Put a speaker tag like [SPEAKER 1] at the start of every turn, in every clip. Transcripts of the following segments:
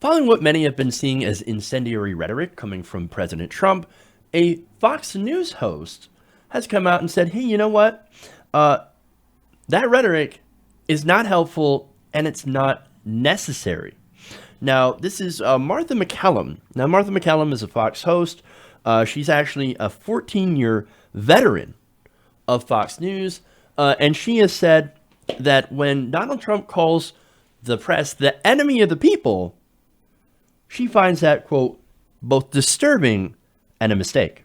[SPEAKER 1] Following what many have been seeing as incendiary rhetoric coming from President Trump, a Fox News host has come out and said, hey, you know what? That rhetoric is not helpful and it's not necessary. Now, this is Martha MacCallum. Now, Martha MacCallum is a Fox host. She's actually a 14-year veteran of Fox News. And she has said that when Donald Trump calls the press the enemy of the people, she finds that, quote, both disturbing and a mistake.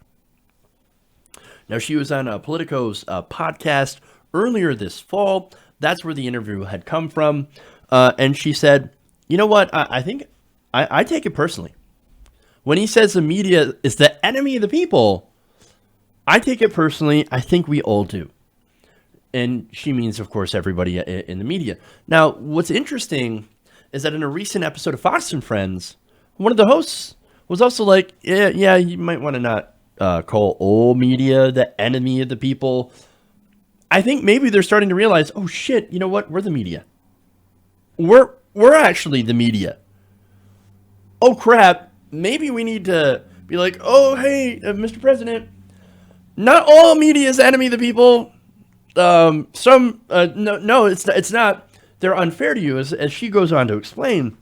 [SPEAKER 1] Now, she was on Politico's podcast earlier this fall. That's where the interview had come from. And she said, you know what? I think I take it personally. When he says the media is the enemy of the people, I take it personally. I think we all do. And she means, of course, everybody in the media. Now, what's interesting is that in a recent episode of Fox and Friends, one of the hosts was also like, yeah, you might want to not call all media the enemy of the people. I think maybe they're starting to realize, oh shit, you know what? We're the media. We're actually the media. Oh crap, maybe we need to be like, oh hey, Mr. President, not all media is the enemy of the people. No, it's not. They're unfair to you, as she goes on to explain.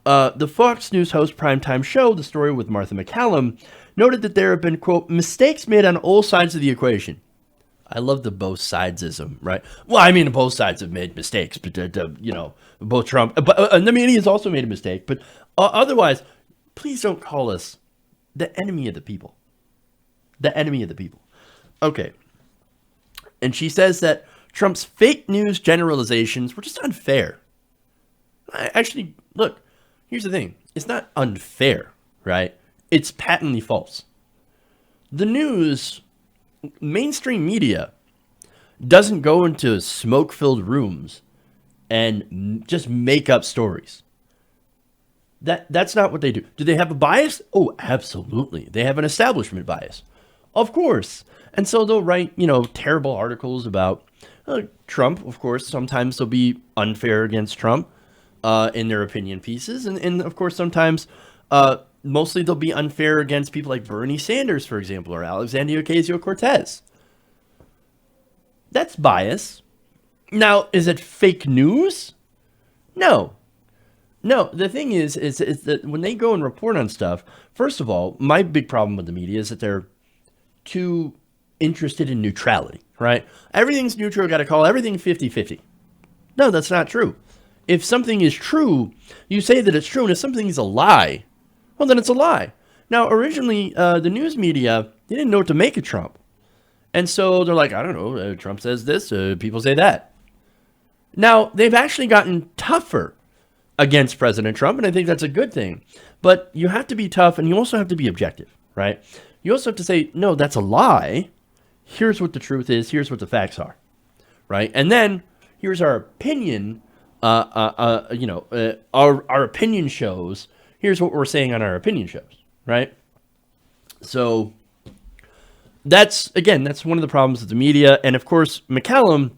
[SPEAKER 1] The Fox News host Primetime Show, The Story with Martha MacCallum, noted that there have been, quote, mistakes made on all sides of the equation. I love the both sidesism, right? Well, I mean, both sides have made mistakes, but, both Trump, but the media has also made a mistake. But otherwise, please don't call us the enemy of the people. The enemy of the people. Okay. And she says that Trump's fake news generalizations were just unfair. Actually, look, here's the thing. It's not unfair, right? It's patently false. The news, mainstream media, doesn't go into smoke-filled rooms and just make up stories. That's not what they do. Do they have a bias? Oh, absolutely. They have an establishment bias. Of course. And so they'll write, terrible articles about Trump. Of course, sometimes they'll be unfair against Trump in their opinion pieces. And of course, sometimes, mostly they'll be unfair against people like Bernie Sanders, for example, or Alexandria Ocasio-Cortez. That's bias. Now, is it fake news? No. No, the thing is that when they go and report on stuff, first of all, my big problem with the media is that they're too interested in neutrality, right? Everything's neutral, got to call everything 50-50. No, that's not true. If something is true, you say that it's true, and if something is a lie, well, then it's a lie. Now, originally, the news media, they didn't know what to make of Trump. And so they're like, I don't know, Trump says this, people say that. Now, they've actually gotten tougher against President Trump, and I think that's a good thing. But you have to be tough, and you also have to be objective, right? You also have to say, no, that's a lie. Here's what the truth is. Here's what the facts are, right? And then here's our opinion. Our opinion shows. Here's what we're saying on our opinion shows, right? So that's one of the problems with the media. And of course, MacCallum,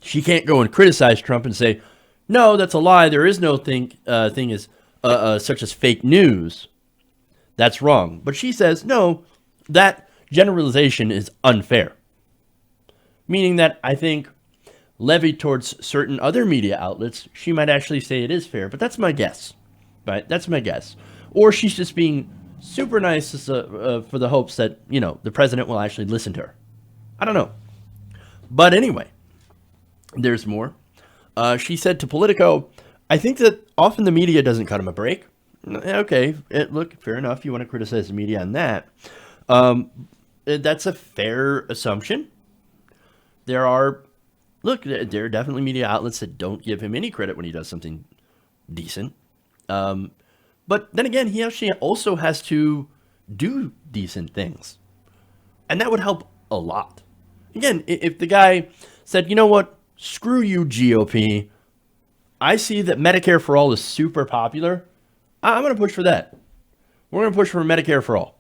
[SPEAKER 1] she can't go and criticize Trump and say, no, that's a lie. There is no thing as such as fake news. That's wrong. But she says, no, that generalization is unfair. Meaning that I think levied towards certain other media outlets, she might actually say it is fair. But that's my guess, right? That's my guess. Or she's just being super nice for the hopes that, the president will actually listen to her. I don't know. But anyway, there's more. She said to Politico, I think that often the media doesn't cut him a break. Okay, look, fair enough. You want to criticize the media on that. That's a fair assumption. There are definitely media outlets that don't give him any credit when he does something decent. But then again, he actually also has to do decent things. And that would help a lot. Again, if the guy said, you know what, screw you, GOP. I see that Medicare for all is super popular. I'm going to push for that. We're going to push for Medicare for all.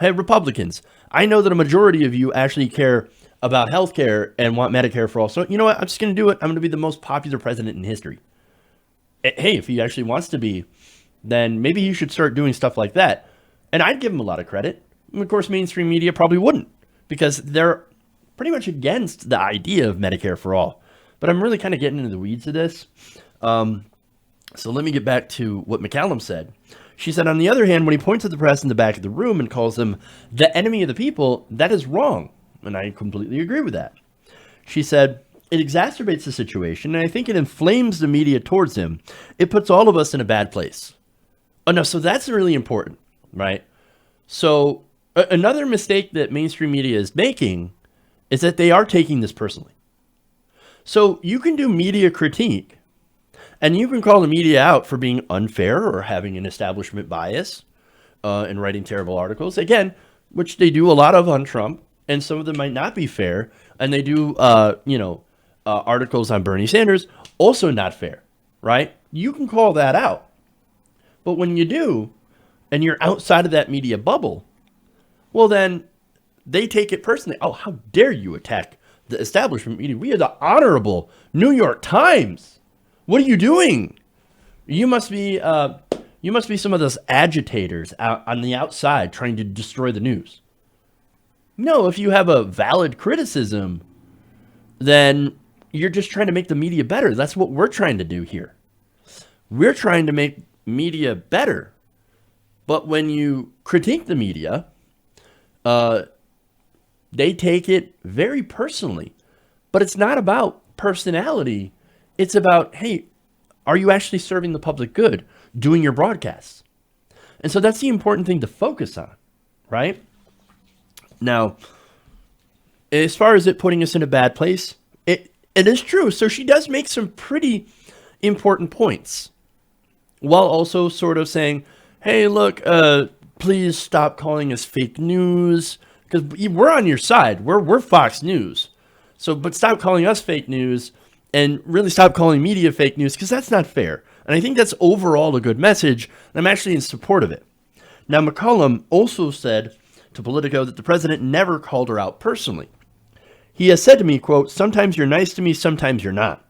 [SPEAKER 1] Hey, Republicans, I know that a majority of you actually care about healthcare and want Medicare for all. So, you know what? I'm just going to do it. I'm going to be the most popular president in history. hey, if he actually wants to be, then maybe he should start doing stuff like that. And I'd give him a lot of credit. And of course, mainstream media probably wouldn't, because they're pretty much against the idea of Medicare for all. But I'm really kind of getting into the weeds of this. So let me get back to what McCallum said. She said, on the other hand, when he points at the press in the back of the room and calls them the enemy of the people, that is wrong. And I completely agree with that. She said, it exacerbates the situation, and I think it inflames the media towards him. It puts all of us in a bad place. Oh, no, so that's really important, right? So another mistake that mainstream media is making is that they are taking this personally. So you can do media critique, and you can call the media out for being unfair or having an establishment bias and writing terrible articles, again, which they do a lot of on Trump, and some of them might not be fair. And they do, articles on Bernie Sanders, also not fair, right? You can call that out. But when you do, and you're outside of that media bubble, well, then they take it personally. Oh, how dare you attack the establishment media? We are the honorable New York Times. What are you doing? You must be some of those agitators out on the outside trying to destroy the news. No, if you have a valid criticism, then you're just trying to make the media better. That's what we're trying to do here. We're trying to make media better. But when you critique the media, they take it very personally. But it's not about personality. It's about, hey, are you actually serving the public good doing your broadcasts? And so that's the important thing to focus on, right? Now, as far as it putting us in a bad place, it is true. So she does make some pretty important points, while also sort of saying, hey, look, please stop calling us fake news, because we're on your side. We're Fox News. So, but stop calling us fake news, and really stop calling media fake news, because that's not fair. And I think that's overall a good message, and I'm actually in support of it. Now, McCallum also said to Politico that the president never called her out personally. He has said to me, quote, sometimes you're nice to me, sometimes you're not,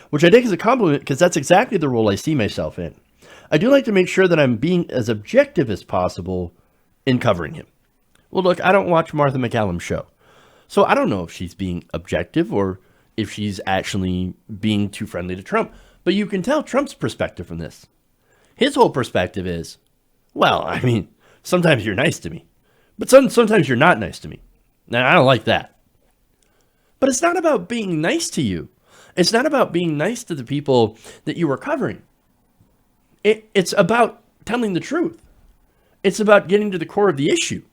[SPEAKER 1] which I take as a compliment, because that's exactly the role I see myself in. I do like to make sure that I'm being as objective as possible in covering him. Well, look, I don't watch Martha McCallum's show, so I don't know if she's being objective or if she's actually being too friendly to Trump. But you can tell Trump's perspective from this. His whole perspective is, well, I mean, sometimes you're nice to me, but sometimes you're not nice to me. Now, I don't like that. But it's not about being nice to you. It's not about being nice to the people that you were covering. It's about telling the truth. It's about getting to the core of the issue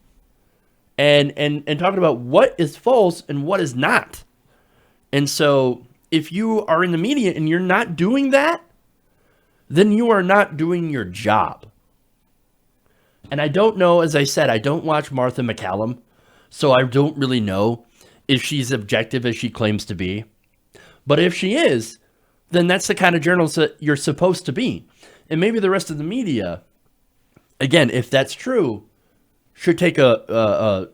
[SPEAKER 1] and talking about what is false and what is not. And so if you are in the media and you're not doing that, then you are not doing your job. And I don't know, as I said, I don't watch Martha McCallum, so I don't really know if she's objective as she claims to be. But if she is, then that's the kind of journalist that you're supposed to be. And maybe the rest of the media, again, if that's true, should take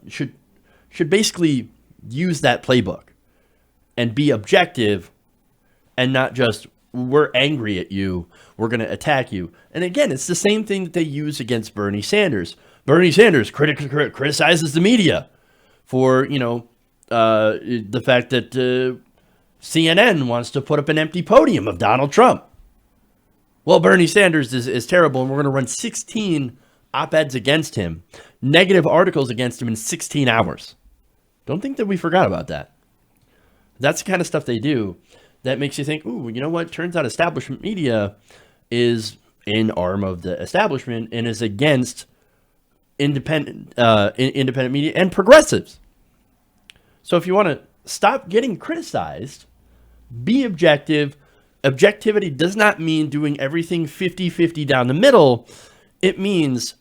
[SPEAKER 1] should basically use that playbook and be objective and not just, we're angry at you, we're going to attack you. And again, it's the same thing that they use against Bernie Sanders. Bernie Sanders criticizes the media for, the fact that CNN wants to put up an empty podium of Donald Trump. Well, Bernie Sanders is terrible, and we're going to run 16 op-eds against him, negative articles against him in 16 hours. Don't think that we forgot about that. That's the kind of stuff they do that makes you think, ooh, you know what? Turns out establishment media is an arm of the establishment and is against independent media and progressives. So if you want to stop getting criticized, be objective. Objectivity does not mean doing everything 50-50 down the middle. It means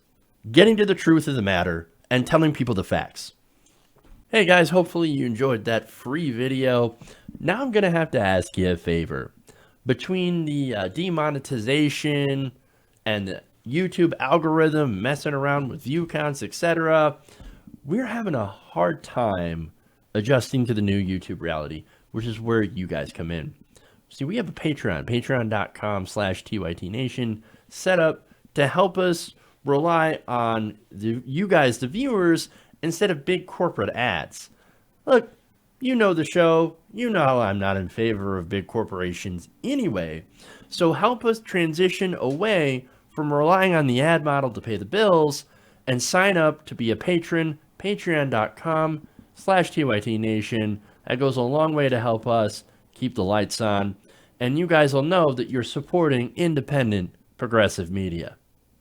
[SPEAKER 1] getting to the truth of the matter and telling people the facts. Hey guys, hopefully you enjoyed that free video. Now I'm going to have to ask you a favor. Between the demonetization and the YouTube algorithm messing around with view counts, etc., we're having a hard time adjusting to the new YouTube reality, which is where you guys come in. See, we have a Patreon, patreon.com/TYTNation, set up to help us rely on you guys, the viewers, instead of big corporate ads. Look, you know the show. You know I'm not in favor of big corporations anyway. So help us transition away from relying on the ad model to pay the bills and sign up to be a patron, patreon.com/TYTNation. That goes a long way to help us keep the lights on. And you guys will know that you're supporting independent progressive media.